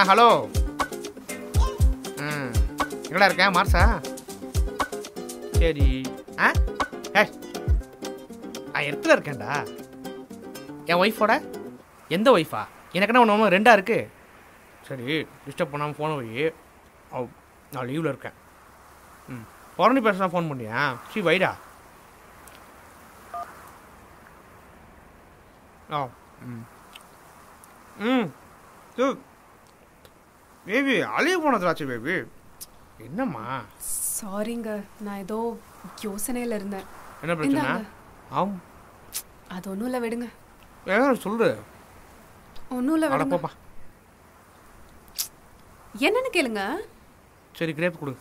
Hello. எங்கடா இருக்கேன் மார்ஸா? சரி. இடத்துல இருக்கேன்டா. என் ஒய்ஃபோட? எந்த ஒய்ஃபா? எனக்கு என்ன ஒன்று ரெண்டா இருக்கு. சரி டிஸ்டர்ப் பண்ணாமல் ஃபோனை வை. நான் லீவில் இருக்கேன். புறணி பேச ஃபோன் பண்ணியா? சரி வைடா. பேபி அழிய போனதாச்சு பேபி. என்னம்மா? சாரிங்க, நான் ஏதோ யோசனையில் இருந்தேன். என்ன பிரச்சனை? அது ஒன்றும் இல்லை, விடுங்க. சொல்லு. ஒன்றும் இல்லை, விடுங்க. போப்பா. என்னன்னு கேளுங்க. சரி கிரேப் கொடு.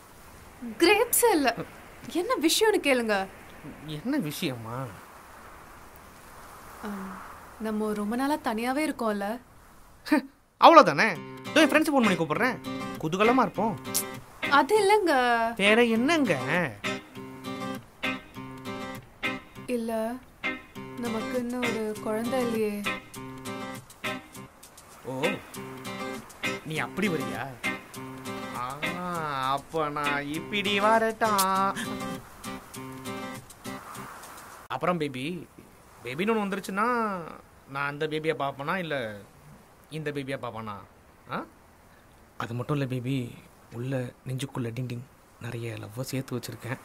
கிரேப்ஸ் இல்லை, என்ன விஷயம்னு கேளுங்க. என்ன விஷயமா? நம்ம ரொம்ப நாளாக தனியாகவே இருக்கோம்ல. அவ்வளோதானே. என் ஃப்ரெண்ட்ஸ் ஃபோன் பண்ணி கூப்பிட்றேன், குதூகலமாக இருப்போம். அது இல்லைங்க. வேற என்னங்க? இல்லை, நமக்கு இன்னும் ஒரு குழந்தை இல்லையே. ஓ, நீ அப்படி வரியா? அப்போ நான் இப்படி வரட்டா. அப்புறம் பேபி பேபின்னு ஒன்று வந்துருச்சுன்னா நான் அந்த பேபியை பார்ப்பேனா இல்லை இந்த பேபியை பார்ப்பானா? அது மட்டும் இல்லை பேபி, உள்ள நெஞ்சுக்குள்ளே டிண்டிங் நிறைய லவ்வை சேர்த்து வச்சுருக்கேன்.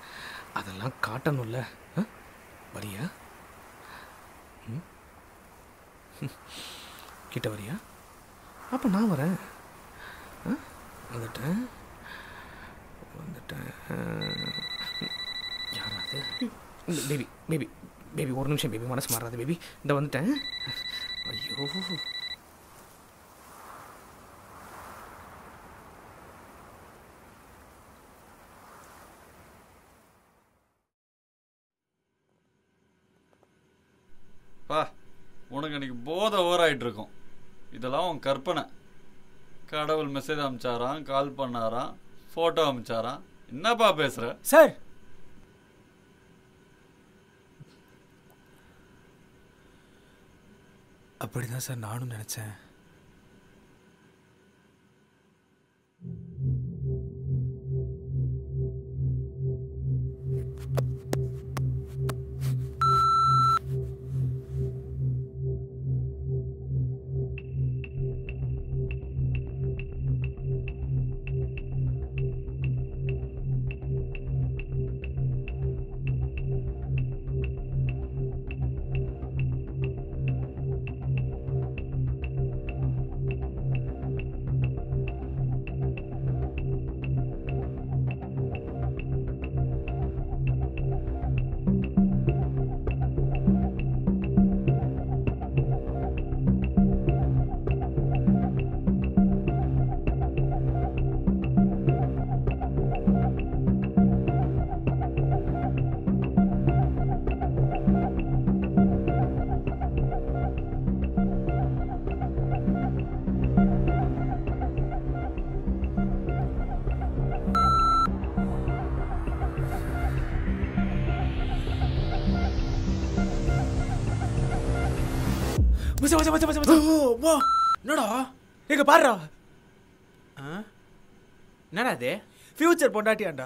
அதெல்லாம் காட்டணும்ல. வரியா? கிட்ட வரியா? அப்போ நான் வரேன். வந்துட்டேன். யாராவது? பேபி பேபி பேபி ஒரு நிமிஷம் பேபி, மனசு மாறாது பேபி. இந்த வந்துட்டேன். ஐயோ, பா உனக்கு அன்றைக்கி போதை ஓவராயிட்டு இருக்கும். இதெல்லாம் உன் கற்பனை. கடவுள் மெசேஜ் அனுப்பிச்சாராம், கால் பண்ணாராம், ஃபோட்டோ அனுப்பிச்சாராம். என்னப்பா பேசுகிற? சார், அப்படிதான் சார் நானும் நினச்சேன். என்னடா எங்க பாருடா. என்னடா அது? ஃபியூச்சர் பொண்டாட்டியாண்டா.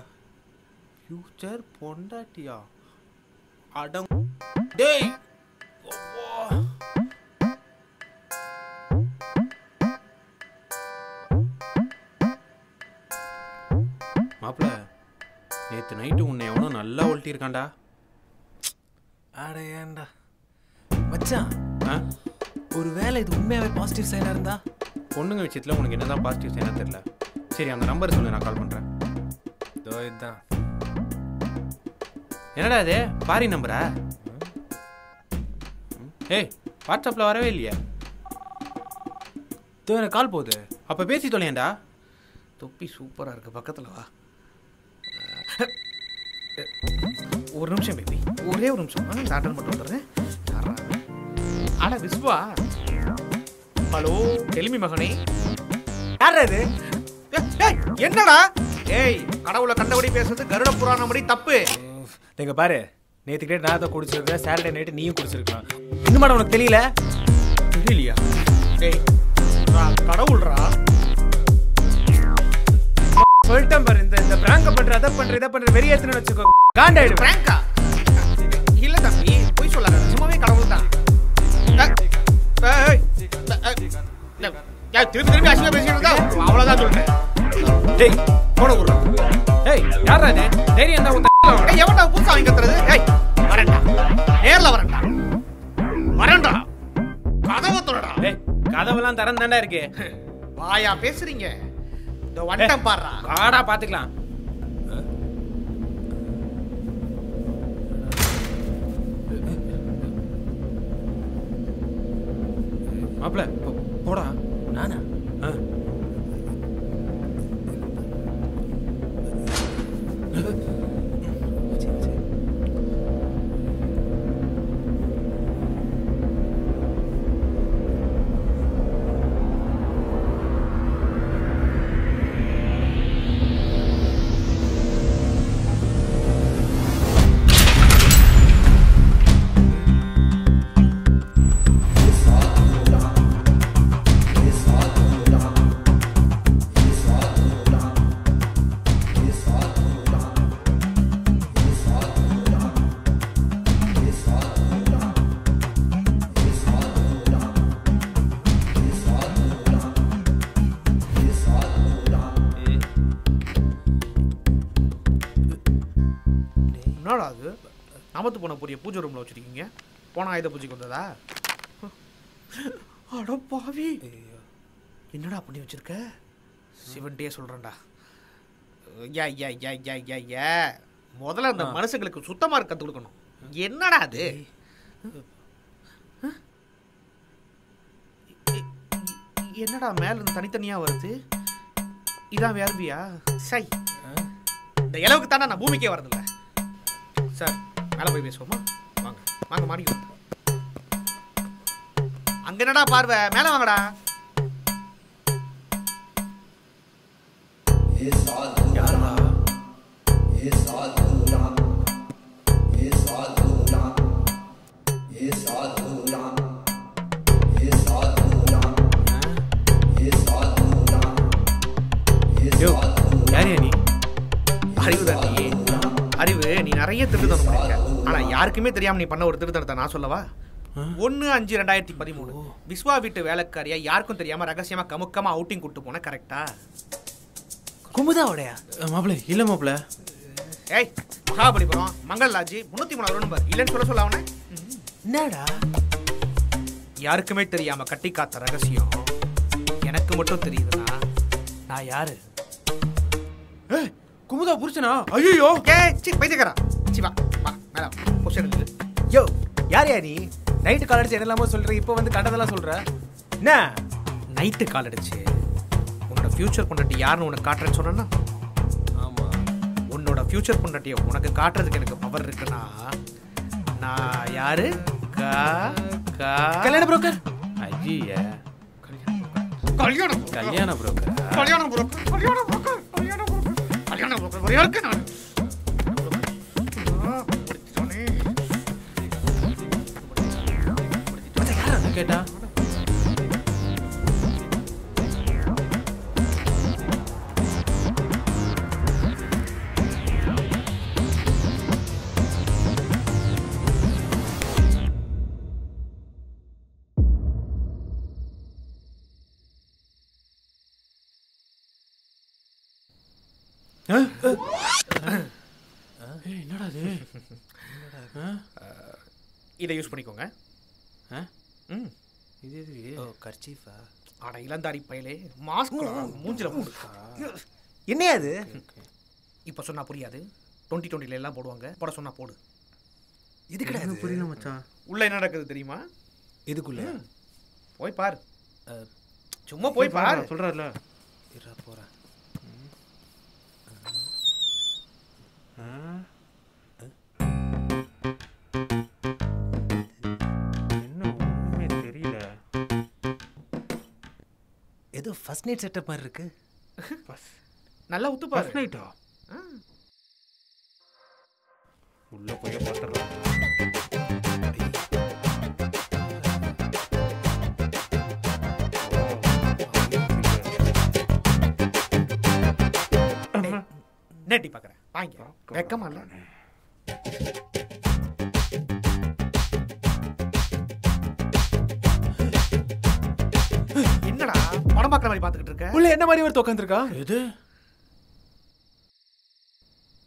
ஃபியூச்சர் பொண்டாட்டியா? அடம் டேய். மாப்பிள்ள, நேற்று நைட்டு உன்னை எவனோ நல்லா ஒழட்டியிருக்காண்டா. அட ஏன்டா மச்சான், ஒரு வேளை இது உண்மையாகவே பாசிட்டிவ் சைனாக இருந்தா? பொண்ணுங்க விஷயத்தில் உனக்கு என்ன தான் பாசிட்டிவ் சைனாக தெரியல. சரி அந்த நம்பர் சொல்லு, நான் கால் பண்ணுறேன். இதோ இதுதான். என்னடா இது, பாரி நம்பரா? ஏய், வாட்ஸ்அப்பில் வரவே இல்லையா? இதோ எனக்கு கால் போகுது. அப்போ பேசி தொலையேண்டா. தொப்பி சூப்பராக இருக்குது, பக்கத்தில் வா. ஒரு நிமிஷம் பேபி, ஒரே ஒரு நிமிஷம். இந்த ஆர்டர் மட்டும் வந்துடுறேன். அட விஸ்வா, ஹலோ டெலிமி மகனே. யார் அது? என்னடா ஏய், கடவுளை கண்டபடி பேசுறது கருட புராணம் படி தப்பு. நீங்க பாரு, நேற்றுக்கிட்டே நான் தான் குடிச்சிருக்கேன், சாட்டர்டே நைட்டு நீயும் குடிச்சிருக்கலாம். இன்னும் மேடம் உனக்கு தெரியல? தெரியலையா? ஏய் கடவுள்ரா, சொல்லிட்டேன் பாரு. இந்த பிராங்க பண்ற, அதை பண்ற, இதை பண்ற வெறி ஏத்துன்னு வச்சுக்கோ, காண்டாயிடு. பிராங்கா? இல்ல தம்பி, போய் சொல்லாத, சும்மாவே கடவுள் தான். திருப்பி திருப்பி அசிங்க பேசிட்டு இருந்தா அவ்வளவுதான் சொல்றேன். டேய் போன குடுறா. ஏய் யாரா இது? தைரியம் தான் உன் ஏய் எவன்டா புதுசா வாங்கி கத்துறது? ஏய் வரேன்டா, நேர்ல வரேன்டா, வரேன்டா, கதவை திறடா. ஏய் கதவெல்லாம் திறந்தாண்டா இருக்கு. வாயா பேசுறீங்க? இந்த வண்டம் பாடுறா. வாடா பாத்துக்கலாம். மாப்பிள போடா. நானா? அது நமத்து போன பூரிய பூஜை ரூம்ல வச்சிருக்கீங்க. போன ஆயுத பூஜைக்கு வந்ததா? அட பாவி, என்னடா பண்ணி வச்சிருக்க? சிவன்டே சொல்றேன்டா. யா யா யா யா யா யா, முதல்ல அந்த மனுஷங்களுக்கு சுத்தமா இருக்க கத்து கொடுக்கணும். என்னடா அது? என்னடா மேல இருந்து தனித்தனியா வருது? இதான் வேள்வியா? சை, இந்த இளவுக்கு தானே நான் பூமிக்கே வரதில்ல. சார் மேலே போய் பேசுவோமா? வாங்க வாங்க, மாடிக்கு அங்க என்னடா பார்வை? மேலே வாங்கடா. அறிவு தான் நீ, அறிவு. நீ நிறைய திருத்தனம் பண்ணிருக்க, ஆனா யாருக்குமே தெரியாம நீ பண்ண ஒரு திருத்தனத்தை நான் சொல்லவா? 1/5/2013 விஸ்வா வீட்டு வேலைக்காரியா யாருக்கும் தெரியாம ரகசியமா கமுக்கமா அவுட்டிங் கூட்டு போன, கரெக்டா? குமுதா உடையா? மாப்பிள இல்ல மாப்பிள. ஏய் மகாபலிபுரம் மங்கள் லாட்ஜி 303 நம்பர் இல்லைன்னு சொல்ல அவனை. என்னடா? யாருக்குமே தெரியாம கட்டி காத்த ரகசியம் எனக்கு மட்டும் தெரியுதுன்னா நான் யாரு? குமுதா புருஷனா? ஐயோ பைத்தியக்காரா, சிவா வா மேல பொசிஷன் இருக்கு. யோ யார் யா நீ? நைட்டு கால் அடிச்சு என்னெல்லாமோ சொல்ற, இப்போ வந்து கண்டதெல்லாம் சொல்ற. என்ன நைட்டு கால் அடிச்சு உன்னோட ஃபியூச்சர் பொண்டாட்டி யாருன்னு உனக்கு காட்டுறேன்னு சொன்னா? ஆமா, உன்னோட ஃபியூச்சர் பொண்டாட்டியை உனக்கு காட்டுறதுக்கு எனக்கு பவர் இருக்குன்னா நான் யாரு? கல்யாண புரோக்கர். ஐயா கல்யாண கல்யாண புரோக்கர். கல்யாண புரோக்கர் கல்யாண புரோக்கர் கல்யாண புரோக்கர் கல்யாண புரோக்கர் ஒரே இருக்கு. நான் கேட்டா என்னடா இது? இதை யூஸ் பண்ணிக்கோங்க. இது எது? ஓ கர்ச்சீஃபா? ஆட இளந்தாரி பயலே, மாஸ்க் மூஞ்சில போடு. என்னையா அது? இப்போ சொன்னா புரியாது. 2020 எல்லாம் போடுவாங்க, போட சொன்னா போடு. இது கிடையாது. புரியல மச்சான். உள்ள என்ன நடக்குது தெரியுமா? இதுக்குள்ள போய் பாரு. சும்மா போய் பாரு. சொல்கிறாருல இரா போகிறேன். என்ன ஒன்றுமே தெரியல. ஏதோ ஃபர்ஸ்ட் நைட் செட்டப் மாதிரி இருக்கு. நல்லா உத்து பாரு. ஃபர்ஸ்ட் நைட்டா? உள்ளே போய் பார்த்துடலாம். நேட்டி பார்க்குறேன் வாங்க. வெக்கமா இல்லை? என்னடா படம் பார்க்குற மாதிரி பார்த்துக்கிட்டு இருக்க? உள்ள என்ன மாதிரி ஒருத்த உட்காந்துருக்கா? எது?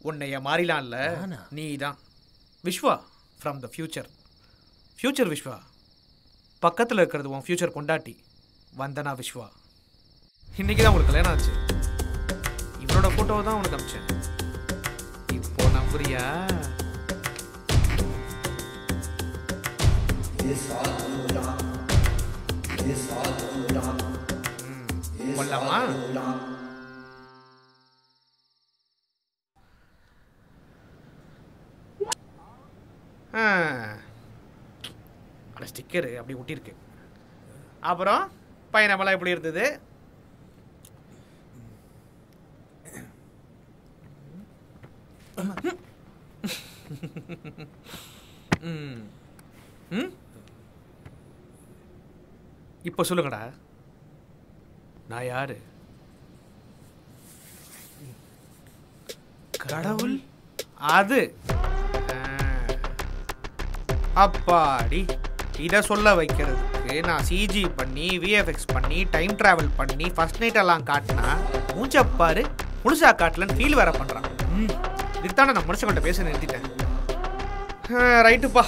உன்னைய மாறிலாம் இல்லை, நீ தான் Vishwa from the future. Future Vishwa. பக்கத்தில் இருக்கிறது உன் ஃபியூச்சர் பொண்டாட்டி வந்தனா விஸ்வா. இன்னைக்கு தான் உங்களுக்கு கல்யாணம் ஆச்சு. இவனோட ஃபோட்டோவை தான் உனக்கு அனுப்பிச்சேன். இப்போ நம்புறியா? கொல்லாமா? அந்த ஸ்டிக்கரு அப்படி ஒட்டியிருக்கு. அப்புறம் பையனமெல்லாம் எப்படி இருந்தது? இப்போ சொல்லுங்கடா, நான் யாரு? கடவுள். அது அப்பாடி இதை சொல்ல வைக்கிறதுக்கு நான் சிஜி பண்ணி விஎஃப்எக்ஸ் பண்ணி டைம் டிராவல் பண்ணி ஃபர்ஸ்ட் நைட் எல்லாம் காட்டினா மூச்சப்பாரு முழுசா காட்டலன்னு ஃபீல் வேற பண்ணுறான். இதுதானே நான் மனுஷங்கள்ட்ட பேச நிறுத்திட்டேன். ரைட்டுப்பா,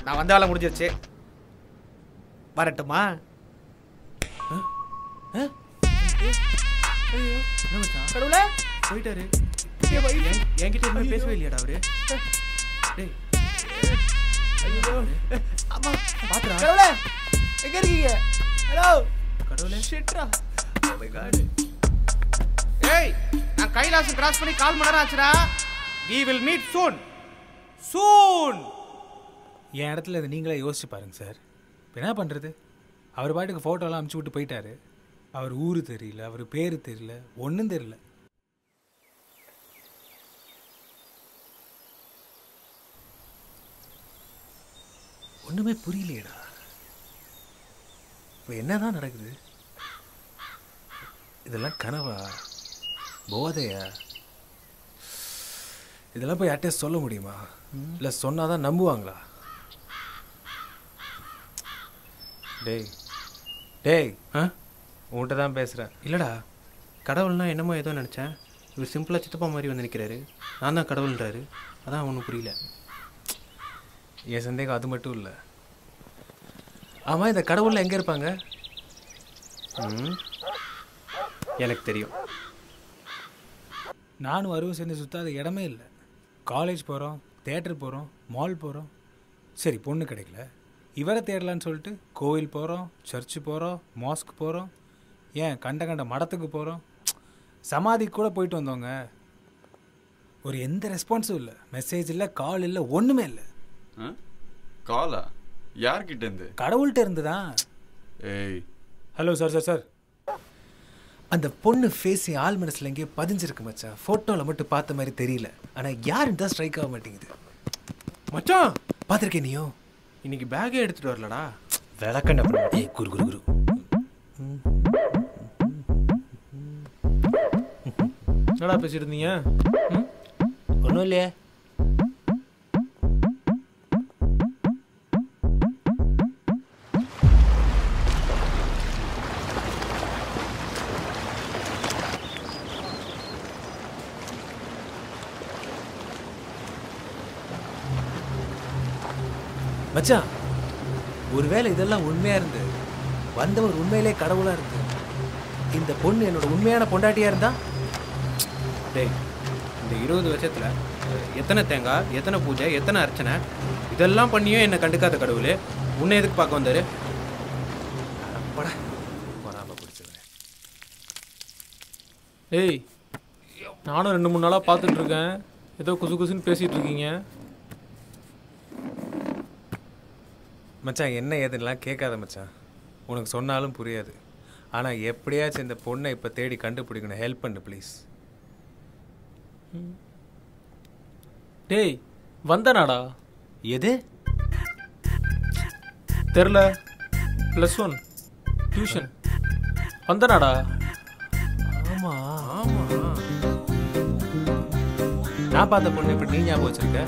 நான் வந்த வேலை முடிஞ்சிருச்சு, வரட்டுமா? கடவுளே போயிட்டாரு. என்கிட்ட எதுவுமே பேசவே இல்லையாடா அவரு? கடவுளே எங்க இருக்கீங்க? ஹலோ கடவுளே. ஷிட்ரா. Oh my god. ஏய், நான் கைலாசம் கிராஸ் பண்ணி 4 மணி நேரம் ஆச்சுடா. we will meet soon. என் இடத்துல இதை நீங்களே யோசிச்சு பாருங்க சார். இப்போ என்ன பண்ணுறது? அவர் பாட்டுக்கு ஃபோட்டோலாம் அமுச்சு விட்டு போயிட்டாரு. அவர் ஊர் தெரியல, அவர் பேர் தெரியல, ஒன்றும் தெரியல. ஒன்றுமே புரியலையேடா. இப்போ என்னதான் நடக்குது? இதெல்லாம் கனவா, போதையா? இதெல்லாம் போய் யார்கிட்ட சொல்ல முடியுமா? இல்லை சொன்னாதான் நம்புவாங்களா? டேய் டேய் உன்கிட்ட தான் பேசுகிறேன். இல்லைடா, கடவுள்னா என்னமோ ஏதோ நினச்சேன். இவர் சிம்பிளாக சித்தப்பா மாதிரி வந்து நிற்கிறாரு. நான் தான் கடவுள்ன்றாரு. அதான் ஒன்றும் புரியல. என் சந்தேகம் அது மட்டும் இல்லை. ஆமாம், இந்த கடவுளில் எங்கே இருப்பாங்க? எனக்கு தெரியும். நானும் அருவும் சேர்ந்து சுற்றாத இடமே இல்லை. காலேஜ் போகிறோம், தேட்டர் போகிறோம், மால் போகிறோம். சரி, பொண்ணு கிடைக்கல, இவரை தேடலான்னு சொல்லிட்டு கோவில் போகிறோம், சர்ச்சு போகிறோம், மாஸ்க் போகிறோம், ஏன் கண்ட மடத்துக்கு போகிறோம், சமாதிக்கு கூட போயிட்டு வந்தோங்க. ஒரு எந்த ரெஸ்பான்ஸும் இல்லை, மெசேஜ் இல்லை, கால் இல்லை, ஒன்றுமே இல்லை. காலா? யார்கிட்ட இருந்து? கடவுள்கிட்ட இருந்து தான். ஏய், ஹலோ சார் சார் சார், அந்த பொண்ணு ஃபேஸ் ஆள் மனசில் எங்கேயோ பதிஞ்சிருக்கு மச்சான். ஃபோட்டோவில் மட்டும் பார்த்த மாதிரி தெரியல, ஆனால் யாருன்னு தான் ஸ்ட்ரைக் ஆக மாட்டேங்குது. மச்சான் பார்த்துருக்கேன் நீயோ? இன்னைக்கு பேக்கே எடுத்துகிட்டு வரலடா. விளக்கண்ட குரு குரு குரு. என்னடா பேசிட்டு இருந்தீங்க? ஒன்றும் இல்லையே. மச்சான், ஒருவேளை இதெல்லாம் உண்மையா இருந்து வந்தவர் உண்மையிலே கடவுளா இருந்து இந்த பொண்ணு என்னோட உண்மையான பொண்டாட்டியா இருந்தா? டேய், இந்த 20 வருஷத்தில் எத்தனை தேங்காய், எத்தனை பூஜை, எத்தனை அர்ச்சனை, இதெல்லாம் பண்ணியும் என்னை கண்டுக்காத கடவுளே உன்னை எதுக்கு பார்க்க வந்தாரு? படா போடா ஏய் நானும் 2-3 நாளாக பார்த்துட்டு இருக்கேன். ஏதோ குசு குசுன்னு பேசிகிட்டு இருக்கீங்க. மச்சான் என்ன ஏதுன்னெலாம் கேட்காத மச்சான். உனக்கு சொன்னாலும் புரியாது. ஆனால் எப்படியாச்சும் இந்த பொண்ணை இப்போ தேடி கண்டுபிடிக்கணும். ஹெல்ப் பண்ணு ப்ளீஸ். டேய் வந்தனாடா. எது தெரில. +1 டியூஷன் வந்தனாடா. ஆமாம் ஆமாம். நான் பார்த்த பொண்ணு இப்படி நீ ஞாபகம் வச்சிருக்க?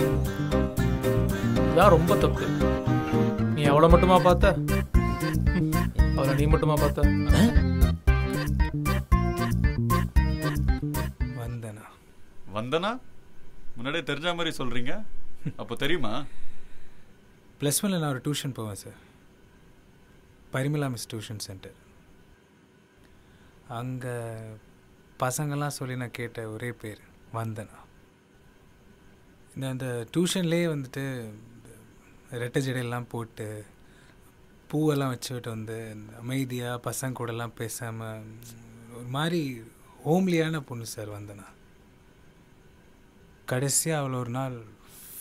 இதான் ரொம்ப தப்பு. நீ அவளை மட்டுமா பார்த்த? அவளை நீ மட்டுமா பார்த்த? வந்தனா வந்தனா முன்னாடியே தெரிஞ்ச மாதிரி சொல்கிறீங்க. அப்போ தெரியுமா? +1 நான் ஒரு டியூஷன் போவேன் sir. Parimala miss tuition centre. அங்கே பசங்கள்லாம் சொல்லி நான் கேட்ட ஒரே பேர் வந்தனா. அந்த டியூஷன்லேயே வந்துட்டு ரெட்டை ஜடையெல்லாம் போட்டு பூவெல்லாம் வச்சுக்கிட்டு வந்து அமைதியாக பசங்க கூடலாம் பேசாமல் ஒரு மாதிரி ஹோம்லியான பொண்ணு சார் வந்தனா. கடைசியாக அவளை ஒரு நாள்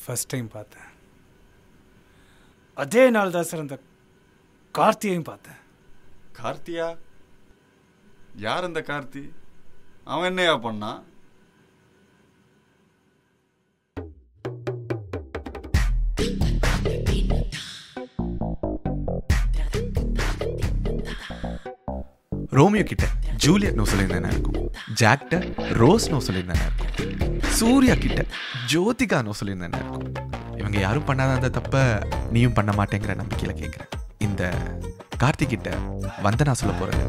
ஃபஸ்ட் டைம் பார்த்தேன். அதே நாள் தான் சார் அந்த கார்த்தியையும் பார்த்தேன். கார்த்தியா? யார் அந்த கார்த்தி? அவன் என்னையா பண்ணான்? ரோமியோ கிட்ட ஜூலியட் நோ சொல்லியிருந்தேன் இருக்கும். ஜாக்ட ரோஸ் நோ சொல்லியிருந்தேன் இருக்கும். சூர்யா கிட்ட ஜோதிகா நோ சொல்லியிருந்தேன் இருக்கும். இவங்க யாரும் பண்ணாத அந்த தப்ப நீயும் பண்ண மாட்டேங்கிற நம்பிக்கையில கேட்குறேன். இந்த கார்த்திக் கிட்ட வந்தனா சொல்ல போறது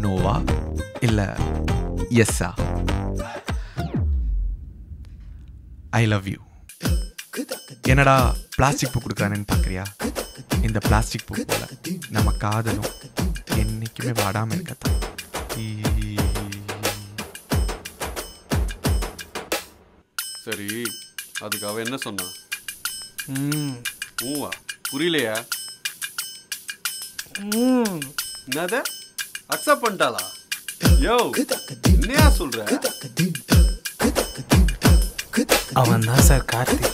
நோவா இல்ல எஸ்ஸா? I love you. என்னடா பிளாஸ்டிக் பூ கொடுக்குறானேன்னு பார்க்குறியா? இந்த பிளாஸ்டிக் பூ போல நம்ம காதலும் என்னைக்குமே வாடாம இருக்கத்தான். சரி, அதுக்கு அவ என்ன சொன்னா? ஊவா புரியலையா? என்னது அக்செப்ட் பண்ணிட்டாளா? யோ என்னையா சொல்ற? அவன் தான் சார் கார்த்திக்.